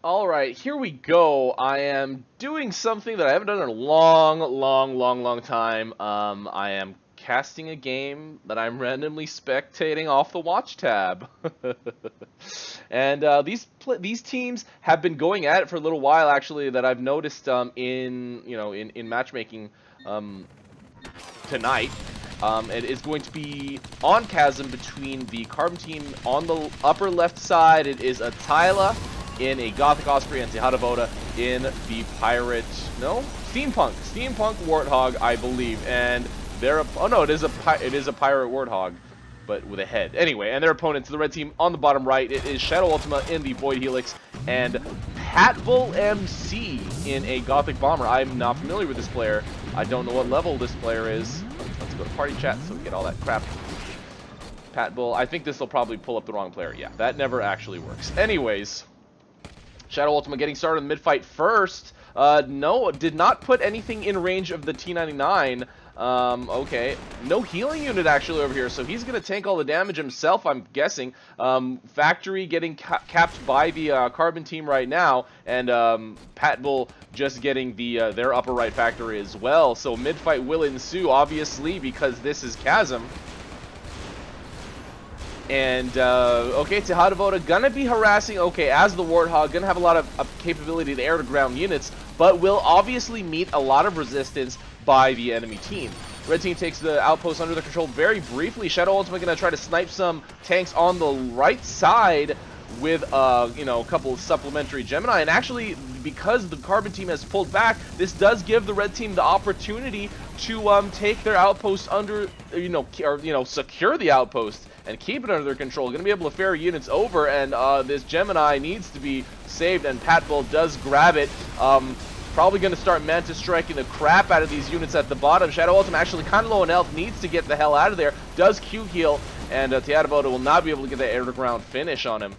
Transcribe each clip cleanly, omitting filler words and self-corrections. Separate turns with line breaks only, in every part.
Alright, here we go. I am doing something that I haven't done in a long time. I am casting a game that I'm randomly spectating off the watch tab. And these teams have been going at it for a little while, actually, that I've noticed in matchmaking tonight. It is going to be on Chasm between the Carbon team on the upper left side. It is Atyla in a Gothic Osprey and Tihatavoda in the Pirate, no? Steampunk Warthog, I believe. And they're, oh no, it is a Pirate Warthog, but with a head. Anyway, and their opponents, the red team on the bottom right, it is ShadowUltima in the Void Helix and PatbullMC in a Gothic Bomber. I'm not familiar with this player. I don't know what level this player is. Let's go to party chat so we get all that crap. Patbull, I think this will probably pull up the wrong player. Yeah, that never actually works. Anyways, ShadowUltima getting started in the mid-fight first. No, did not put anything in range of the T99. Okay, no healing unit actually over here, so he's going to tank all the damage himself, I'm guessing. Factory getting capped by the Carbon team right now, and Patbull just getting the their upper right factory as well. So mid-fight will ensue, obviously, because this is Chasm. And, okay, Tihatavoda gonna be harassing, okay, as the Warthog, gonna have a lot of capability to air-to-ground units, but will obviously meet a lot of resistance by the enemy team. Red team takes the outpost under their control very briefly. ShadowUltima gonna try to snipe some tanks on the right side with, you know, a couple of supplementary Gemini, and actually, because the Carbon team has pulled back, this does give the red team the opportunity to, take their outpost under, secure the outpost and keep it under their control. Going to be able to ferry units over, and this Gemini needs to be saved, and Patbull does grab it. Probably going to start Mantis striking the crap out of these units at the bottom. ShadowUltima actually kind of low on health, needs to get the hell out of there. Does Q heal, and Tihatavoda will not be able to get that air-to-ground finish on him.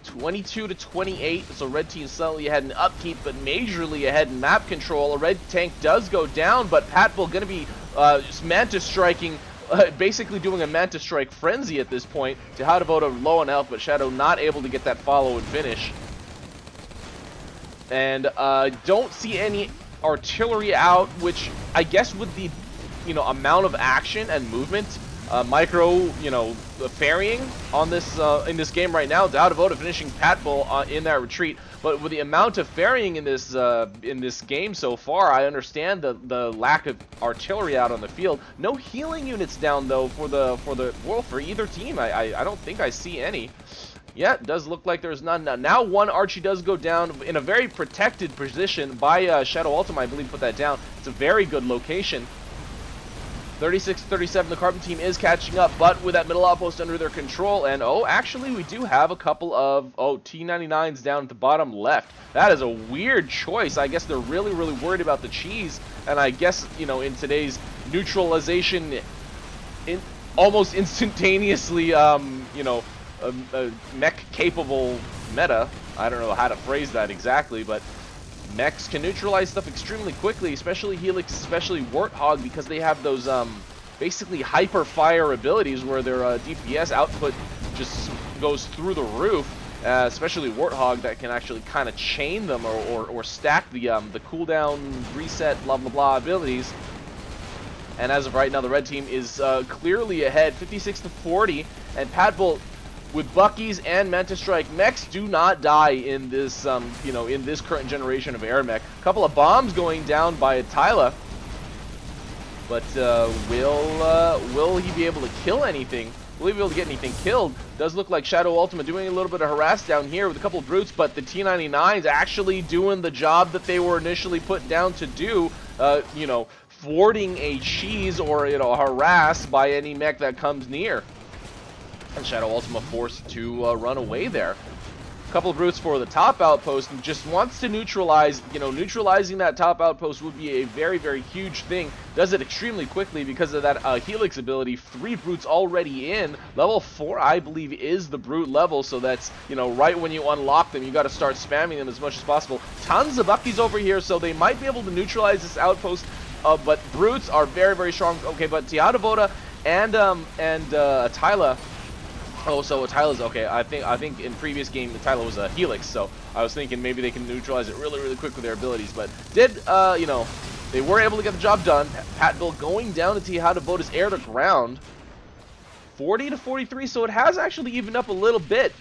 22 to 28, so red team slightly ahead in upkeep, but majorly ahead in map control. A red tank does go down, but Patbull going to be just Mantis striking, basically doing a Mantis strike frenzy at this point. Tihatavoda low on health, but Shadow not able to get that follow and finish. And don't see any artillery out, which I guess with the amount of action and movement, micro ferrying on this in this game right now, Tihatavoda finishing Patbull in that retreat. But with the amount of ferrying in this game so far, I understand the lack of artillery out on the field. No healing units down though for either team. I don't think I see any. Yeah, it does look like there's none. Now one Archie does go down in a very protected position by ShadowUltima, I believe, put that down. It's a very good location. 36-37, the Carbon team is catching up, but with that middle outpost under their control, and actually we do have a couple of, T99s down at the bottom left. That is a weird choice. I guess they're really worried about the cheese, and I guess, in today's neutralization, almost instantaneously, mech-capable meta. I don't know how to phrase that exactly, but mechs can neutralize stuff extremely quickly, especially Helix, especially Warthog, because they have those basically hyper-fire abilities where their DPS output just goes through the roof, especially Warthog, that can actually kind of chain them or stack the cooldown, reset, blah blah blah abilities. And as of right now, the red team is clearly ahead, 56 to 40, and Patbull, with Buckies and Mantis Strike, mechs do not die in this, in this current generation of AirMech. A couple of bombs going down by Atyla, but will he be able to kill anything? Will he be able to get anything killed? Does look like ShadowUltima doing a little bit of harass down here with a couple of brutes, but the T99s actually doing the job that they were initially put down to do. Thwarting a cheese or a harass by any mech that comes near. And ShadowUltima forced to run away there. A couple of brutes for the top outpost, and just wants to neutralize, neutralizing that top outpost would be a very huge thing. Does it extremely quickly because of that Helix ability. 3 brutes already in. Level 4, I believe, is the brute level, so that's, right when you unlock them, you got to start spamming them as much as possible. Tons of Buckies over here, so they might be able to neutralize this outpost, but brutes are very strong. Okay, but Tihatavoda and Atyla Oh, so Atyla's okay. I think in previous game Atyla was a Helix, so I was thinking maybe they can neutralize it really, really quick with their abilities. But did you know, they were able to get the job done. Patbull going down to Tihatavoda's air to ground, 40 to 43. So it has actually evened up a little bit,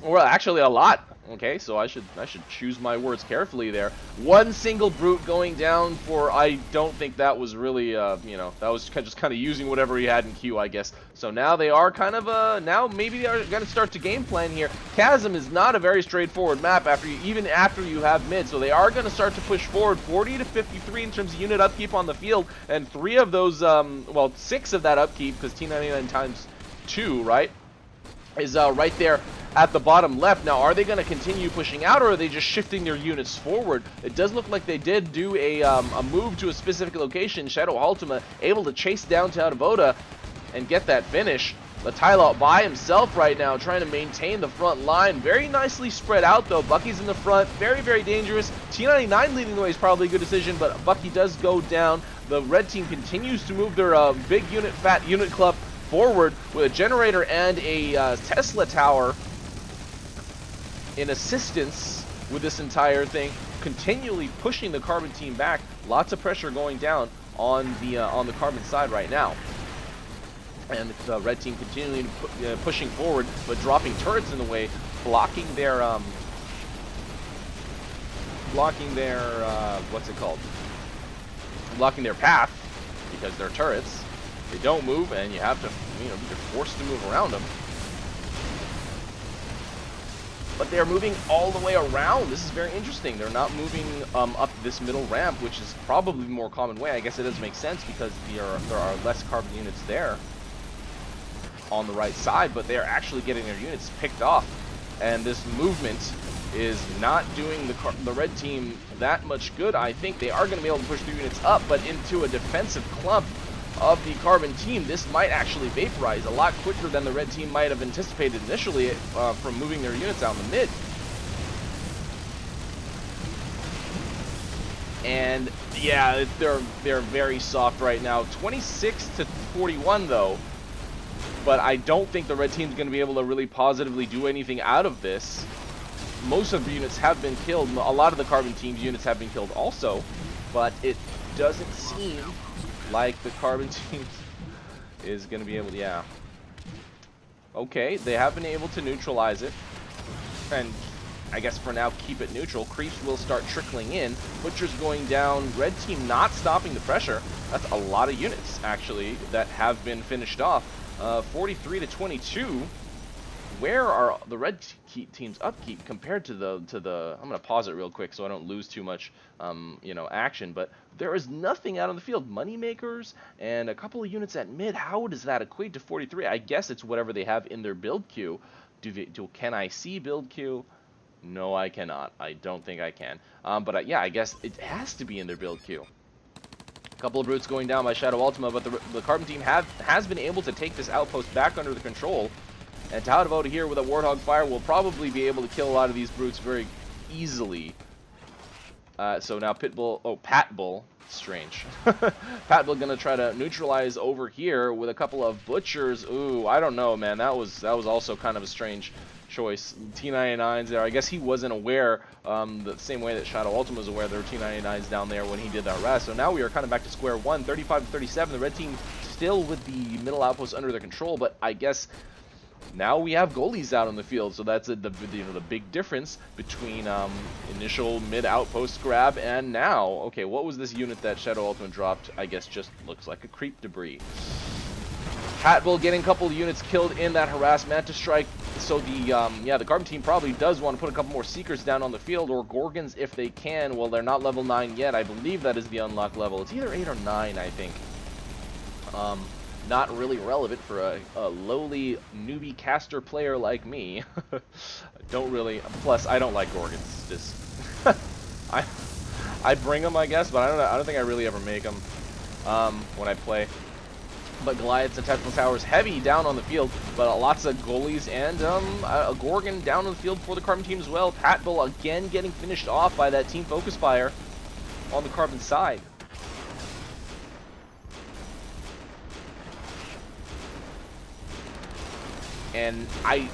well, actually a lot. Okay, so I should choose my words carefully there. One single brute going down for, I don't think that was really, you know, that was just kind of using whatever he had in queue, I guess. So now they are kind of, now maybe they are going to start to game plan here. Chasm is not a very straightforward map even after you have mid, so they are going to start to push forward 40 to 53 in terms of unit upkeep on the field, and 3 of those, well, 6 of that upkeep, because T99 times 2, right, is right there at the bottom left. Now, are they going to continue pushing out, or are they just shifting their units forward? It does look like they did do a move to a specific location. ShadowUltima able to chase down Tihatavoda and get that finish. Atyla by himself right now, trying to maintain the front line. Very nicely spread out, though. Bucky's in the front. Very, very dangerous. T99 leading the way is probably a good decision, but Bucky does go down. The red team continues to move their big unit, fat unit club forward with a generator and a Tesla tower in assistance with this entire thing, continually pushing the Carbon team back. Lots of pressure going down on the Carbon side right now, and the red team continuing pushing forward, but dropping turrets in the way, blocking their what's it called? Blocking their path, because they're turrets. They don't move, and you have to, you know, you're forced to move around them. But they're moving all the way around. This is very interesting. They're not moving up this middle ramp, which is probably the more common way. I guess it does make sense because there are less Carbon units there on the right side, but they are actually getting their units picked off. And this movement is not doing the red team that much good. I think they are going to be able to push their units up, but into a defensive clump of the Carbon team. This might actually vaporize a lot quicker than the red team might have anticipated initially from moving their units out in the mid. And yeah, they're very soft right now. 26 to 41 though. But I don't think the red team's going to be able to really positively do anything out of this. Most of the units have been killed. A lot of the Carbon team's units have been killed also, but it doesn't seem like the Carbon team is going to be able to, yeah. Okay, they have been able to neutralize it, and I guess for now keep it neutral. Creeps will start trickling in. Butcher's going down. Red team not stopping the pressure. That's a lot of units, actually, that have been finished off. 43 to 22. Where are the red team's upkeep compared to the I'm gonna pause it real quick so I don't lose too much you know, action, but there is nothing out on the field. Moneymakers and a couple of units at mid. How does that equate to 43? I guess it's whatever they have in their build queue. Can I see build queue? No, I cannot. I don't think I can. But yeah, I guess it has to be in their build queue. A couple of brutes going down by ShadowUltima, but the Carbon team has been able to take this outpost back under the control. And Tihatavoda here with a Warthog Fire will probably be able to kill a lot of these brutes very easily. So now Patbull, strange. Patbull gonna try to neutralize over here with a couple of butchers. Ooh, I don't know, man. That was also kind of a strange choice. T99s there. I guess he wasn't aware the same way that ShadowUltima was aware there were T99s down there when he did that rest. So now we are kind of back to square one. 35 to 37. The red team still with the middle outpost under their control, but I guess now we have goalies out on the field, so that's the big difference between initial mid outpost grab and now. Okay, what was this unit that ShadowUltima dropped? I guess just looks like a creep debris. Patbull getting a couple of units killed in that harass Manta strike. So the Carbon team probably does want to put a couple more Seekers down on the field, or Gorgons if they can. Well, they're not level 9 yet. I believe that is the unlock level. It's either 8 or 9, I think. Not really relevant for a lowly newbie caster player like me. Don't really. Plus, I don't like Gorgons. Just I bring them, I guess, but I don't think I really ever make them when I play. But Goliaths and Tactical Towers heavy down on the field, but lots of goalies and a Gorgon down on the field for the Carbon team as well. Patbull again getting finished off by that team focus fire on the Carbon side. and I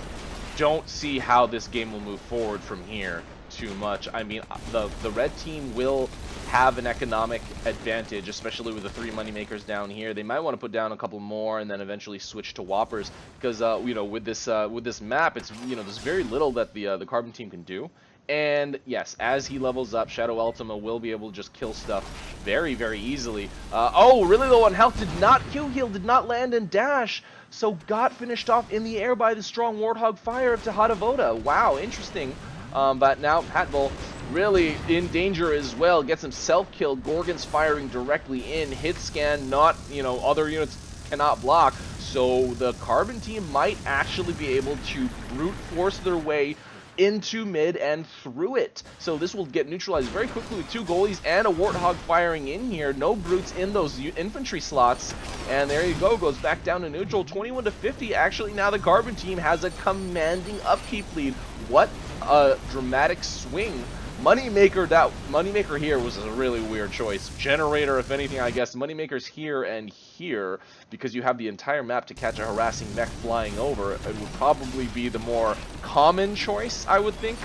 don't see how this game will move forward from here too much. I mean, the red team will have an economic advantage, especially with the 3 moneymakers down here. They might want to put down a couple more and then eventually switch to Whoppers, because you know, with this map, it's, you know, there's very little that the Carbon team can do. And yes, as he levels up, ShadowUltima will be able to just kill stuff very, very easily. Oh, really low on health, did not Q-heal, did not land and dash, so got finished off in the air by the strong Warthog fire of Tihatavoda. Wow, interesting. But now Patbull really in danger as well, gets himself killed. Gorgon's firing directly in, hit scan, not, you know, other units cannot block. So the Carbon team might actually be able to brute force their way into mid and through it. So this will get neutralized very quickly with 2 goalies and a Warthog firing in here. No brutes in those infantry slots. And there you go, goes back down to neutral, 21 to 50. Actually, now the Carbon team has a commanding upkeep lead. What a dramatic swing. Moneymaker here was a really weird choice. Generator, if anything, I guess. Moneymaker's here and here, because you have the entire map to catch a harassing mech flying over. It would probably be the more common choice, I would think.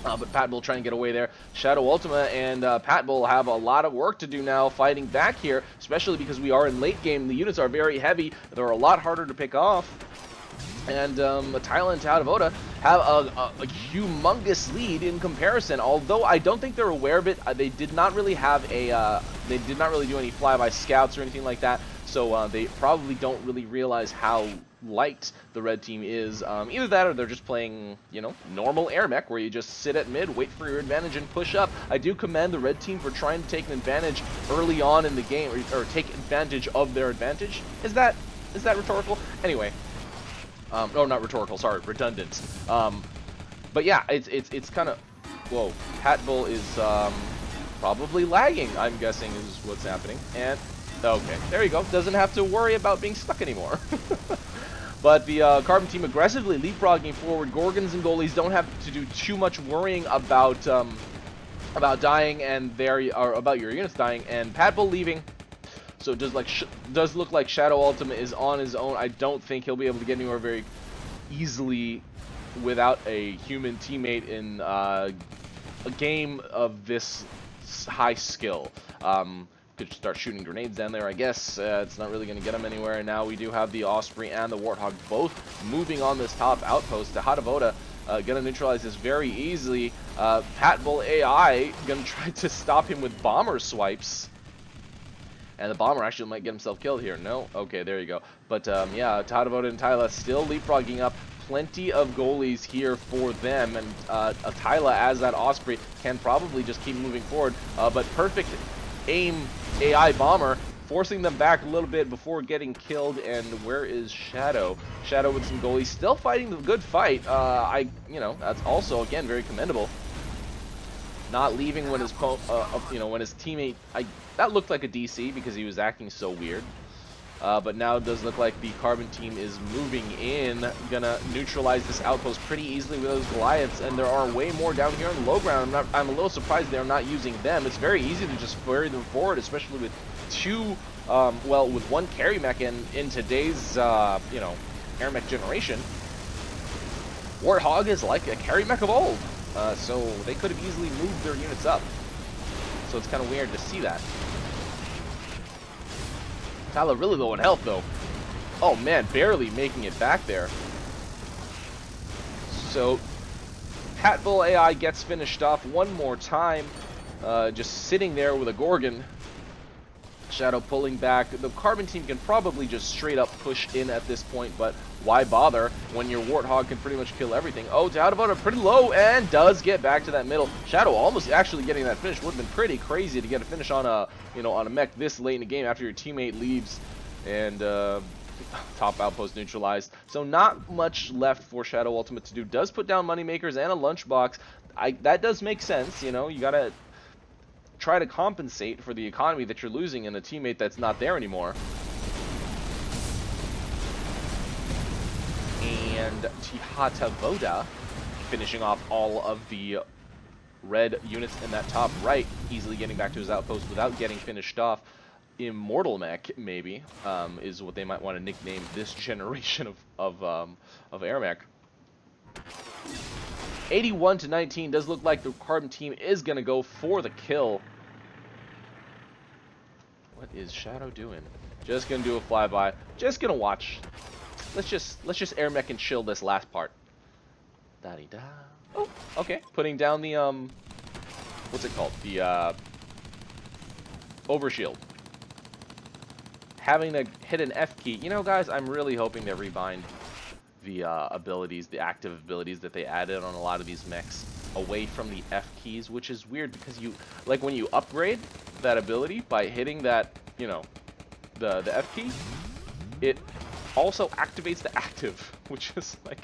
But Patbull trying to get away there. ShadowUltima and Patbull have a lot of work to do now fighting back here, especially because we are in late game. The units are very heavy. They're a lot harder to pick off. And Atyla and Tihatavoda have a humongous lead in comparison. Although I don't think they're aware of it, they did not really have a, they did not really do any flyby scouts or anything like that. So they probably don't really realize how light the red team is. Either that, or they're just playing, you know, normal AirMech, where you just sit at mid, wait for your advantage, and push up. I do commend the red team for trying to take an advantage early on in the game, or take advantage of their advantage. Is that rhetorical? Anyway. No, not rhetorical, sorry, redundant. But yeah, it's kind of, whoa, Patbull is probably lagging, I'm guessing, is what's happening. And, okay, there you go, doesn't have to worry about being stuck anymore. But the Carbon team aggressively leapfrogging forward. Gorgons and goalies don't have to do too much worrying about dying, and about your units dying, and Patbull leaving. So it does look like ShadowUltima is on his own. I don't think he'll be able to get anywhere very easily without a human teammate in a game of this high skill. Could start shooting grenades down there, I guess. It's not really going to get him anywhere. And now we do have the Osprey and the Warthog both moving on this top outpost. Tihatavoda gonna neutralize this very easily. Patbull AI gonna try to stop him with bomber swipes. And the bomber actually might get himself killed here. No? Okay, there you go. But yeah, Tihatavoda and Atyla still leapfrogging up. Plenty of goalies here for them. And Atyla, as that Osprey, can probably just keep moving forward. But perfect aim AI bomber, forcing them back a little bit before getting killed. And where is Shadow? Shadow with some goalies, still fighting the good fight. You know, that's also, again, very commendable. Not leaving when his when his teammate, that looked like a DC because he was acting so weird. But now it does look like the Carbon team is moving in, gonna neutralize this outpost pretty easily with those Goliaths, and there are way more down here on the low ground. I'm a little surprised they're not using them. It's very easy to just ferry them forward, especially with with one carry mech in today's AirMech generation. Warthog is like a carry mech of old. So they could have easily moved their units up. So it's kind of weird to see that. Tyler really low on health, though. Oh, man, barely making it back there. So Patbull AI gets finished off one more time. Just sitting there with a Gorgon. Shadow pulling back. The Carbon team can probably just straight up push in at this point, but why bother when your Warthog can pretty much kill everything? Oh, Tihatavoda pretty low and does get back to that middle. Shadow almost actually getting that finish. Would have been pretty crazy to get a finish on a on a mech this late in the game after your teammate leaves and top outpost neutralized. So not much left for ShadowUltima to do. Does put down moneymakers and a lunchbox. That does make sense. You know, you gotta try to compensate for the economy that you're losing in a teammate that's not there anymore. And Tihatavoda finishing off all of the red units in that top right, easily getting back to his outpost without getting finished off. Immortal Mech, maybe, is what they might want to nickname this generation of AirMech. 81-19 does look like the Carbon team is gonna go for the kill. What is Shadow doing? Just gonna do a flyby. Just gonna watch. Let's just AirMech and chill this last part. Da-dee-da. Oh, okay. Putting down the what's it called? The overshield. Having to hit an F key. You know, guys, I'm really hoping they rebind the abilities, the active abilities that they added on a lot of these mechs away from the F keys, which is weird because you, like, when you upgrade that ability by hitting that, you know, the F key, it also activates the active, which is like,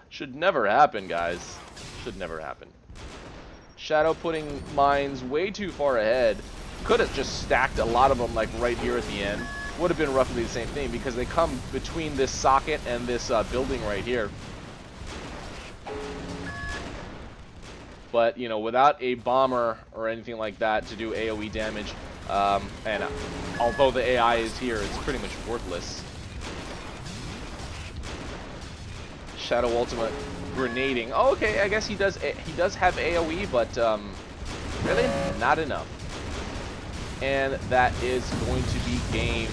should never happen, guys. Should never happen. Shadow putting mines way too far ahead. Could have just stacked a lot of them, like, right here at the end. Would have been roughly the same thing because they come between this socket and this building right here. But, you know, without a bomber or anything like that to do AoE damage, and although the AI is here, it's pretty much worthless. ShadowUltima grenading. Oh, okay, I guess he does have AoE, but really not enough. And that is going to be game.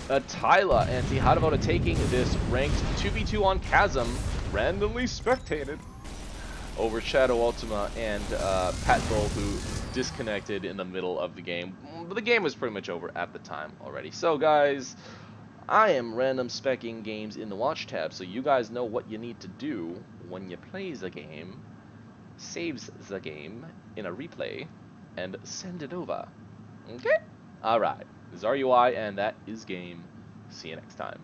Atyla and Tihatavoda taking this ranked 2v2 on Chasm, randomly spectated, over ShadowUltima and Patbull, who disconnected in the middle of the game. The game was pretty much over at the time already. So, guys, I am random specking games in the watch tab, so you guys know what you need to do when you play the game. Saves the game in a replay and send it over. Okay? Alright. This is Areyouwhy, and that is game. See you next time.